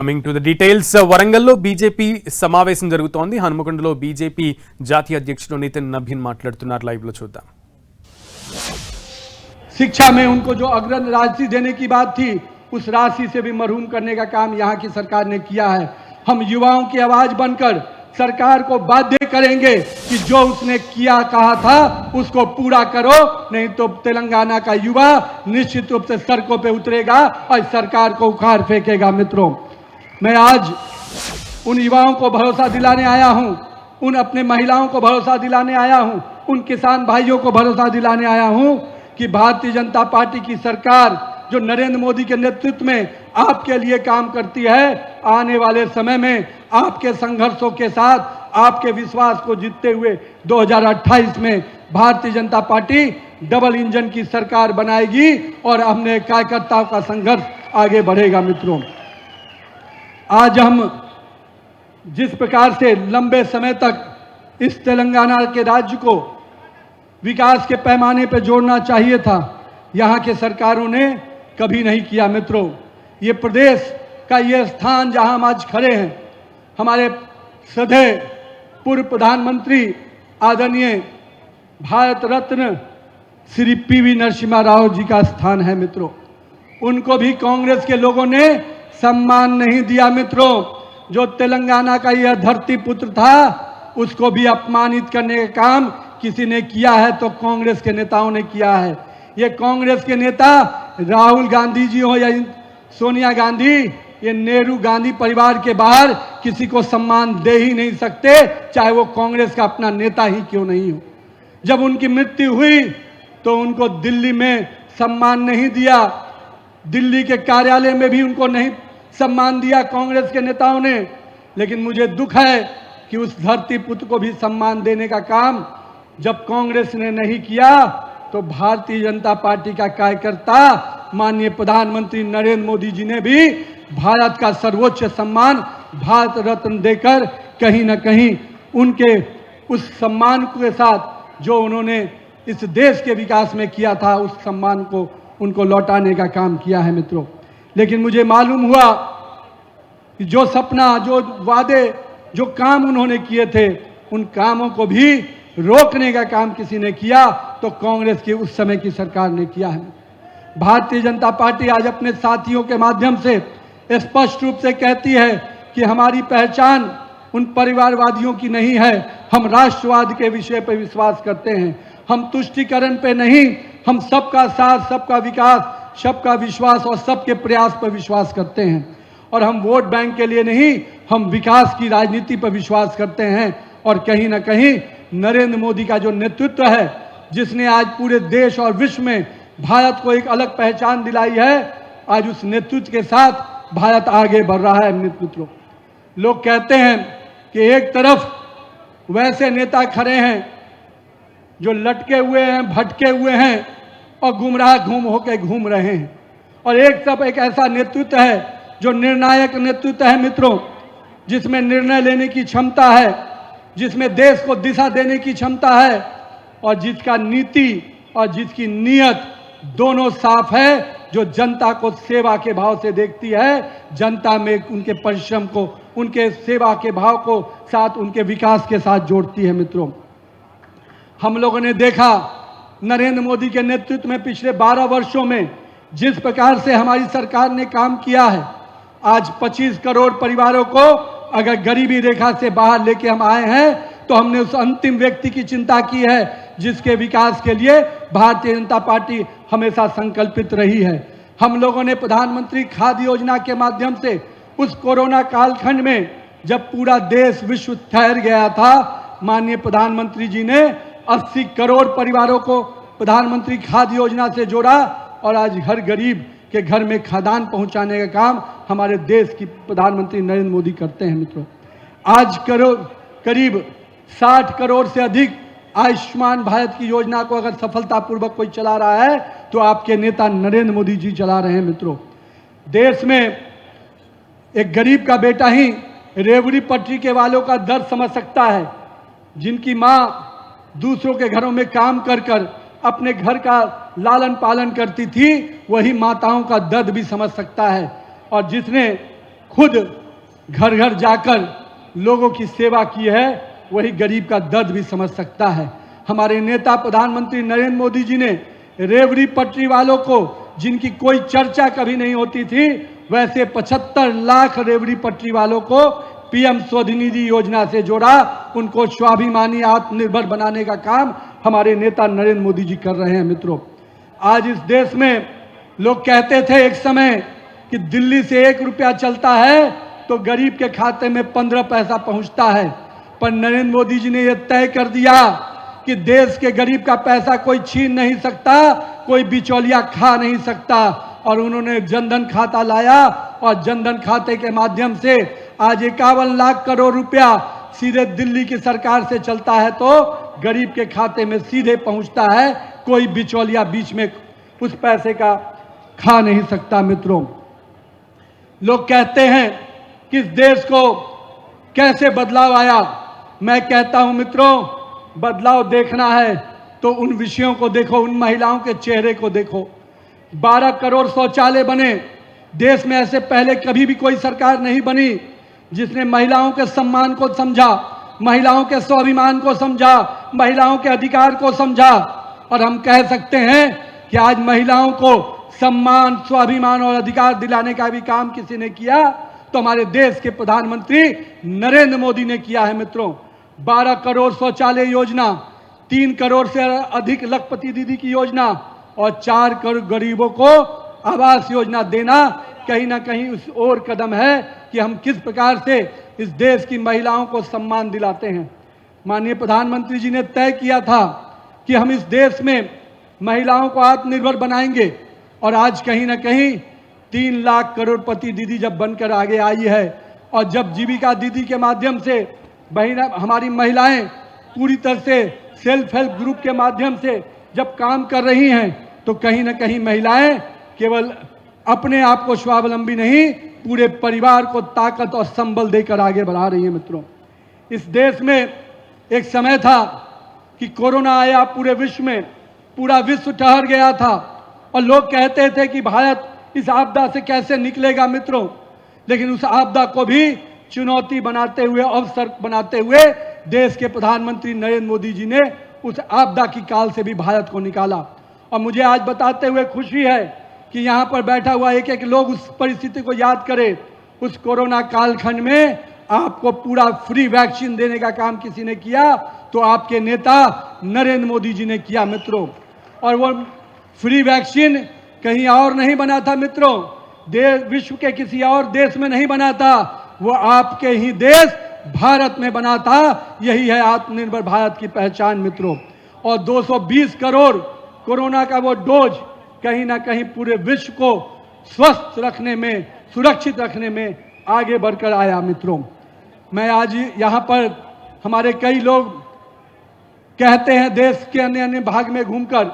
Coming to the details, వరంగల్లో BJP సమావేశం జరుగుతోంది. హనుమకొండలో బీజేపీ జాతీయ అధ్యక్షుడు నితిన్ నబీన్ మాట్లాడుతున్నారు. లైవ్ లో చూద్దాం. शिक्षा में उनको जो अग्रणी राशि देने की बात थी, उस राशि से भी महरूम करने का काम यहाँ की सरकार ने किया है। हम युवाओं की आवाज बनकर सरकार को बाध्य करेंगे कि जो उसने किया कहा था उसको पूरा करो, नहीं तो तेलंगाना का युवा निश्चित रूप से सड़कों पे उतरेगा और सरकार को उखाड़ फेंकेगा। मित्रों, मैं आज उन युवाओं को भरोसा दिलाने आया हूं, उन अपने महिलाओं को भरोसा दिलाने आया हूं, उन किसान भाइयों को भरोसा दिलाने आया हूं कि भारतीय जनता पार्टी की सरकार जो नरेंद्र मोदी के नेतृत्व में आपके लिए काम करती है, आने वाले समय में आपके संघर्षों के साथ आपके विश्वास को जीतते हुए 2028 में Bharatiya Janata party double engine की सरकार बनाएगी और हमने कार्यकर्ताओं का संघर्ष आगे बढ़ेगा। मित्रों, आज हम जिस प्रकार से लंबे समय तक इस तेलंगाना के राज्य को विकास के पैमाने पर जोड़ना चाहिए था, यहाँ के सरकारों ने कभी नहीं किया। मित्रों, ये प्रदेश का ये स्थान जहाँ हम आज खड़े हैं, हमारे सदैव पूर्व प्रधानमंत्री आदरणीय भारत रत्न श्री पीवी नरसिम्हा राव जी का स्थान है। मित्रों, उनको भी कांग्रेस के लोगों ने सम्मान नहीं दिया। मित्रों, जो तेलंगाना का यह धरती पुत्र था, उसको भी अपमानित करने का काम किसी ने किया है तो कांग्रेस के नेताओं ने किया है। ये कांग्रेस के नेता राहुल गांधी जी हो या सोनिया गांधी, ये नेहरू गांधी परिवार के बाहर किसी को सम्मान दे ही नहीं सकते, चाहे वो कांग्रेस का अपना नेता ही क्यों नहीं हो। जब उनकी मृत्यु हुई तो उनको दिल्ली में सम्मान नहीं दिया, दिल्ली के कार्यालय में भी उनको नहीं सम्मान दिया कांग्रेस के नेताओं ने। लेकिन मुझे दुख है कि उस धरती पुत्र को भी सम्मान देने का काम जब कांग्रेस ने नहीं किया तो भारतीय जनता पार्टी का कार्यकर्ता माननीय प्रधानमंत्री नरेंद्र मोदी जी ने भी भारत का सर्वोच्च सम्मान भारत रत्न देकर कहीं न कहीं उनके उस सम्मान के साथ जो उन्होंने इस देश के विकास में किया था, उस सम्मान को उनको लौटाने का काम किया है। मित्रों, लेकिन मुझे मालूम हुआ कि जो सपना, जो वादे, जो काम उन्होंने किए थे, उन कामों को भी रोकने का काम किसी ने किया तो कांग्रेस की उस समय की सरकार ने किया है। भारतीय जनता पार्टी आज अपने साथियों के माध्यम से स्पष्ट रूप से कहती है कि हमारी पहचान उन परिवारवादियों की नहीं है, हम राष्ट्रवाद के विषय पर विश्वास करते हैं। हम तुष्टीकरण पे नहीं, हम सबका साथ, सबका विकास, सबका विश्वास और सबके प्रयास पर विश्वास करते हैं। और हम वोट बैंक के लिए नहीं, हम विकास की राजनीति पर विश्वास करते हैं। और कहीं ना कहीं नरेंद्र मोदी का जो नेतृत्व है, जिसने आज पूरे देश और विश्व में भारत को एक अलग पहचान दिलाई है, आज उस नेतृत्व के साथ भारत आगे बढ़ रहा है। मित्रों, लोग कहते हैं कि एक तरफ वैसे नेता खड़े हैं जो लटके हुए हैं, भटके हुए हैं और गुमराह होकर घूम रहे हैं, और एक तरफ एक ऐसा नेतृत्व है जो निर्णायक नेतृत्व है। मित्रों, जिसमें निर्णय लेने की क्षमता है, जिसमें देश को दिशा देने की क्षमता है और जिसका नीति और जिसकी नीयत दोनों साफ है, जो जनता को सेवा के भाव से देखती है, जनता में उनके परिश्रम को, उनके सेवा के भाव को साथ उनके विकास के साथ जोड़ती है। मित्रों, हम लोगों ने देखा नरेंद्र मोदी के नेतृत्व में पिछले 12 वर्षों में जिस प्रकार से हमारी सरकार ने काम किया है, आज 25 करोड़ परिवारों को अगर गरीबी रेखा से बाहर लेके हम आए हैं तो हमने उस अंतिम व्यक्ति की चिंता की है जिसके विकास के लिए भारतीय जनता पार्टी हमेशा संकल्पित रही है। हम लोगों ने प्रधानमंत्री खाद्य योजना के माध्यम से उस कोरोना कालखंड में जब पूरा देश विश्व ठहर गया था, माननीय प्रधानमंत्री जी ने 80 करोड़ परिवारों को प्रधानमंत्री खाद्य योजना से जोड़ा और आज हर गरीब के घर में खाद्यान्न पहुंचाने का काम हमारे देश की प्रधानमंत्री नरेंद्र मोदी करते हैं। मित्रों, आज करीब 60 करोड़ से अधिक आयुष्मान भारत की योजना को अगर सफलतापूर्वक कोई चला रहा है तो आपके नेता नरेंद्र मोदी जी चला रहे हैं। मित्रों, देश में एक गरीब का बेटा ही रेवड़ी पटरी के वालों का दर्द समझ सकता है, जिनकी माँ दूसरों के घरों में काम कर कर अपने घर का लालन पालन करती थी, वही माताओं का दर्द भी समझ सकता है। और जिसने खुद घर घर जाकर लोगों की सेवा की है, वही गरीब का दर्द भी समझ सकता है। हमारे नेता प्रधानमंत्री नरेंद्र मोदी जी ने रेवड़ी पटरी वालों को, जिनकी कोई चर्चा कभी नहीं होती थी, वैसे 75 लाख रेवड़ी पटरी वालों को पीएम स्वनिधि योजना से जोड़ा, उनको स्वाभिमानी आत्मनिर्भर बनाने का काम हमारे नेता नरेंद्र मोदी जी कर रहे हैं। मित्रों, आज इस देश में लोग कहते थे एक समय कि दिल्ली से 1 रुपया चलता है तो गरीब के खाते में 15 पैसा पहुंचता है, पर नरेंद्र मोदी जी ने यह तय कर दिया कि देश के गरीब का पैसा कोई छीन नहीं सकता, कोई बिचौलिया खा नहीं सकता। और उन्होंने जनधन खाता लाया और जनधन खाते के माध्यम से आज 51 लाख करोड़ रुपया सीधे दिल्ली की सरकार से चलता है तो गरीब के खाते में सीधे पहुंचता है, कोई बिचौलिया बीच में उस पैसे का खा नहीं सकता। मित्रों, लोग कहते हैं कि इस देश को कैसे बदलाव आया। मैं कहता हूं मित्रों, बदलाव देखना है तो उन विषयों को देखो, उन महिलाओं के चेहरे को देखो। 12 करोड़ शौचालय बने। देश में ऐसे पहले कभी भी कोई सरकार नहीं बनी जिसने महिलाओं के सम्मान को समझा, महिलाओं के स्वाभिमान को समझा, महिलाओं के अधिकार को समझा। और हम कह सकते हैं कि आज महिलाओं को सम्मान, स्वाभिमान और अधिकार दिलाने का भी काम किसी ने किया तो हमारे देश के प्रधानमंत्री नरेंद्र मोदी ने किया है। मित्रों, 12 करोड़ शौचालय योजना, 3 करोड़ से अधिक लखपति दीदी की योजना और 4 करोड़ गरीबों को आवास योजना देना कहीं ना कहीं उस और कदम है कि हम किस प्रकार से इस देश की महिलाओं को सम्मान दिलाते हैं। माननीय प्रधानमंत्री जी ने तय किया था कि हम इस देश में महिलाओं को आत्मनिर्भर बनाएंगे और आज कहीं ना कहीं 3 लाख करोड़पति दीदी जब बनकर आगे आई है और जब जीविका दीदी के माध्यम से हमारी महिलाएं पूरी तरह से सेल्फ हेल्प ग्रुप के माध्यम से जब काम कर रही हैं तो कहीं ना कहीं महिलाएं केवल अपने आप को स्वावलंबी नहीं, पूरे परिवार को ताकत और संबल देकर आगे बढ़ा रही है। मित्रों, इस देश में एक समय था कि कोरोना आया, पूरे विश्व में पूरा विश्व ठहर गया था और लोग कहते थे कि भारत इस आपदा से कैसे निकलेगा। मित्रों, लेकिन उस आपदा को भी चुनौती बनाते हुए, अवसर बनाते हुए देश के प्रधानमंत्री नरेंद्र मोदी जी ने उस आपदा की काल से भी भारत को निकाला। और मुझे आज बताते हुए खुशी है कि यहाँ पर बैठा हुआ एक एक लोग उस परिस्थिति को याद करे। उस कोरोना कालखंड में आपको पूरा फ्री वैक्सीन देने का काम किसी ने किया तो आपके नेता नरेंद्र मोदी जी ने किया। मित्रों, और वो फ्री वैक्सीन कहीं और नहीं बना था। मित्रों, विश्व के किसी और देश में नहीं बना था, वो आपके ही देश भारत में बना था। यही है आत्मनिर्भर भारत की पहचान। मित्रों, और 220 करोड़ कोरोना का वो डोज कहीं ना कहीं पूरे विश्व को स्वस्थ रखने में, सुरक्षित रखने में आगे बढ़कर आया। मित्रों, मैं आज यहाँ पर हमारे कई लोग कहते हैं देश के अन्य अन्य भाग में घूमकर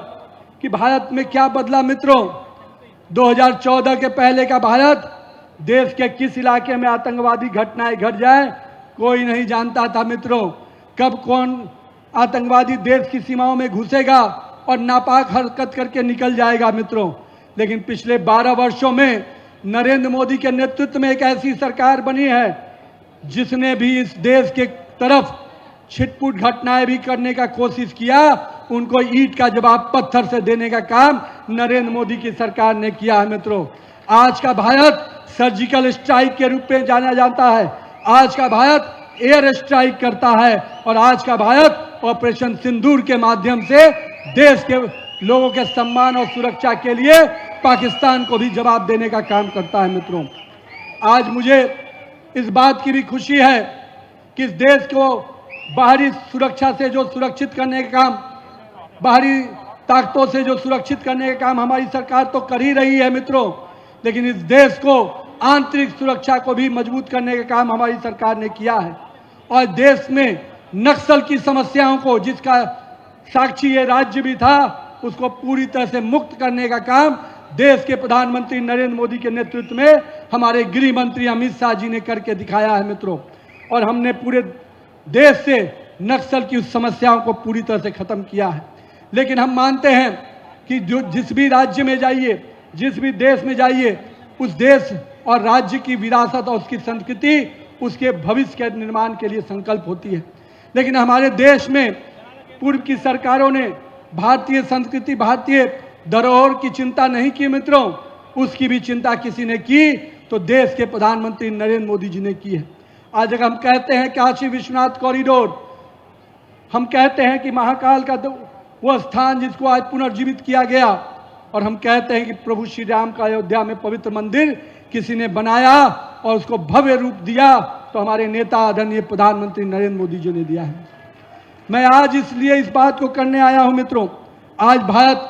कि भारत में क्या बदला। मित्रों, 2014 के पहले का भारत, देश के किस इलाके में आतंकवादी घटनाएं घट जाए कोई नहीं जानता था। मित्रों, कब कौन आतंकवादी देश की सीमाओं में घुसेगा और नापाक हरकत करके निकल जाएगा। मित्रों, लेकिन पिछले 12 वर्षों में नरेंद्र मोदी के नेतृत्व में एक ऐसी सरकार बनी है जिसने भी इस देश के तरफ छिटपुट घटनाएं भी करने का कोशिश किया, उनको ईंट का जवाब पत्थर से देने का काम नरेंद्र मोदी की सरकार ने किया है। मित्रों, आज का भारत सर्जिकल स्ट्राइक के रूप में जाना जाता है। आज का भारत एयर स्ट्राइक करता है और आज का भारत ऑपरेशन सिंदूर के माध्यम से देश के लोगों के सम्मान और सुरक्षा के लिए पाकिस्तान को भी जवाब देने का काम करता है। मित्रों, आज मुझे इस बात की भी खुशी है कि इस देश को बाहरी सुरक्षा से जो सुरक्षित करने का काम, बाहरी ताकतों से जो सुरक्षित करने का काम हमारी सरकार तो कर ही रही है। मित्रों, लेकिन इस देश को आंतरिक सुरक्षा को भी मजबूत करने का काम हमारी सरकार ने किया है। और देश में नक्सल की समस्याओं को, जिसका साक्षी ये राज्य भी था, उसको पूरी तरह से मुक्त करने का काम देश के प्रधानमंत्री नरेंद्र मोदी के नेतृत्व में हमारे गृह मंत्री अमित शाह जी ने करके दिखाया है। मित्रों, और हमने पूरे देश से नक्सल की उस समस्याओं को पूरी तरह से खत्म किया है। लेकिन हम मानते हैं कि जो जिस भी राज्य में जाइए, जिस भी देश में जाइए, उस देश और राज्य की विरासत और उसकी संस्कृति, उसके भविष्य के निर्माण के लिए संकल्प होती है। लेकिन हमारे देश में पूर्व की सरकारों ने भारतीय संस्कृति, भारतीय धरोहर की चिंता नहीं की मित्रों। उसकी भी चिंता किसी ने की तो देश के प्रधानमंत्री नरेंद्र मोदी जी ने की है। आज अगर हम कहते हैं काशी विश्वनाथ कॉरिडोर, हम कहते हैं कि महाकाल का वो स्थान जिसको आज पुनर्जीवित किया गया, और हम कहते हैं कि प्रभु श्री राम का अयोध्या में पवित्र मंदिर किसी ने बनाया और उसको भव्य रूप दिया, तो हमारे नेता आदरणीय प्रधानमंत्री नरेंद्र मोदी जी ने दिया है। मैं आज इसलिए इस बात को करने आया हूं मित्रों। आज भारत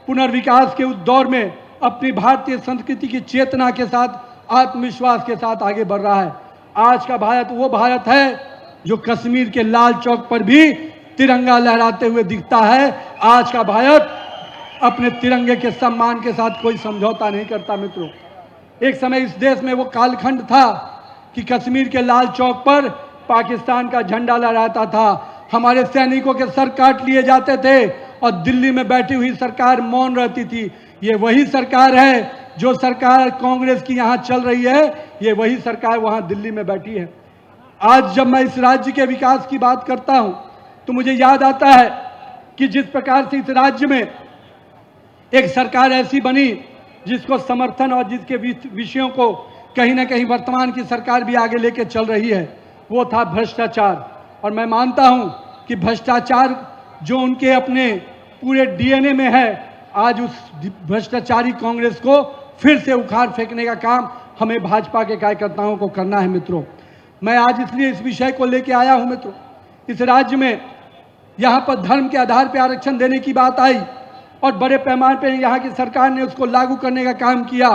पुनर्विकास के उस दौर में अपनी भारतीय संस्कृति की चेतना के साथ, आत्मविश्वास के साथ आगे बढ़ रहा है। आज का भारत वो भारत है जो कश्मीर के लाल चौक पर भी तिरंगा लहराते हुए दिखता है। आज का भारत अपने तिरंगे के सम्मान के साथ कोई समझौता नहीं करता मित्रों। एक समय इस देश में वो कालखंड था कि कश्मीर के लाल चौक पर पाकिस्तान का झंडा लहराता था, हमारे सैनिकों के सर काट लिए जाते थे और दिल्ली में बैठी हुई सरकार मौन रहती थी। ये वही सरकार है जो सरकार कांग्रेस की यहाँ चल रही है, ये वही सरकार वहाँ दिल्ली में बैठी है। आज जब मैं इस राज्य के विकास की बात करता हूँ तो मुझे याद आता है कि जिस प्रकार से इस राज्य में एक सरकार ऐसी बनी जिसको समर्थन और जिसके विषयों को कहीं ना कहीं वर्तमान की सरकार भी आगे लेके चल रही है, वो था भ्रष्टाचार। और मैं मानता हूं कि भ्रष्टाचार जो उनके अपने पूरे डीएनए में है, आज उस भ्रष्टाचारी कांग्रेस को फिर से उखाड़ फेंकने का काम हमें भाजपा के कार्यकर्ताओं को करना है मित्रों। मैं आज इसलिए इस विषय को लेके आया हूं मित्रों। इस राज्य में यहाँ पर धर्म के आधार पर आरक्षण देने की बात आई और बड़े पैमाने पर यहाँ की सरकार ने उसको लागू करने का काम किया,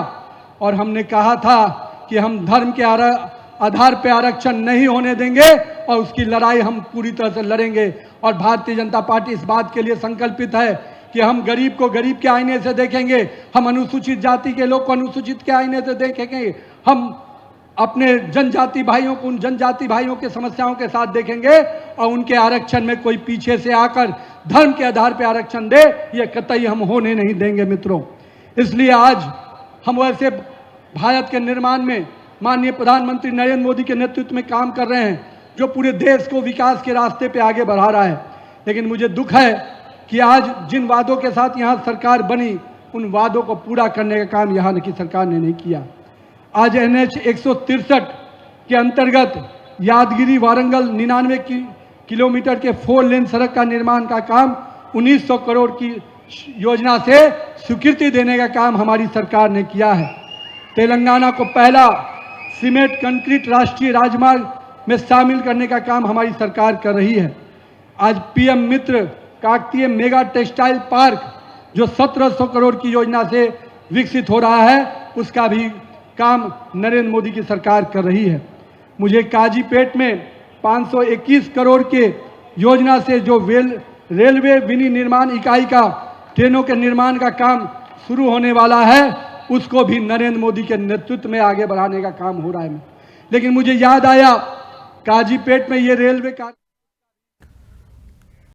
और हमने कहा था कि हम धर्म के आधार पर आरक्षण नहीं होने देंगे और उसकी लड़ाई हम पूरी तरह से लड़ेंगे। और भारतीय जनता पार्टी इस बात के लिए संकल्पित है कि हम गरीब को गरीब के आईने से देखेंगे, हम अनुसूचित जाति के लोग को अनुसूचित के आईने से देखेंगे, हम अपने जनजाति भाइयों को उन जनजाति भाइयों के समस्याओं के साथ देखेंगे, और उनके आरक्षण में कोई पीछे से आकर धर्म के आधार पर आरक्षण दे, ये कतई हम होने नहीं देंगे मित्रों। इसलिए आज हम वैसे भारत के निर्माण में माननीय प्रधानमंत्री नरेंद्र मोदी के नेतृत्व में काम कर रहे हैं जो पूरे देश को विकास के रास्ते पे आगे बढ़ा रहा है। लेकिन मुझे दुख है कि आज जिन वादों के साथ यहाँ सरकार बनी, उन वादों को पूरा करने का काम यहाँ की सरकार ने नहीं किया। आज NH 163 के अंतर्गत यादगिरी वारंगल 99 किलोमीटर के 4 लेन सड़क का निर्माण का काम 1900 करोड़ की योजना से स्वीकृति देने का काम हमारी सरकार ने किया है। तेलंगाना को पहला सीमेंट कंक्रीट राष्ट्रीय राजमार्ग में शामिल करने का काम हमारी सरकार कर रही है। आज PM मित्र काकतीय मेगा टेक्सटाइल पार्क जो 1700 करोड़ की योजना से विकसित हो रहा है, उसका भी काम नरेंद्र मोदी की सरकार कर रही है। मुझे काजीपेट में 521 करोड़ के योजना से जो रेलवे विनिर्माण इकाई का ट्रेनों के निर्माण का काम शुरू होने वाला है, उसको भी नरेंद्र मोदी के नेतृत्व में आगे बढ़ाने का काम हो रहा है। लेकिन मुझे याद आया काजीपेट में ये रेलवे का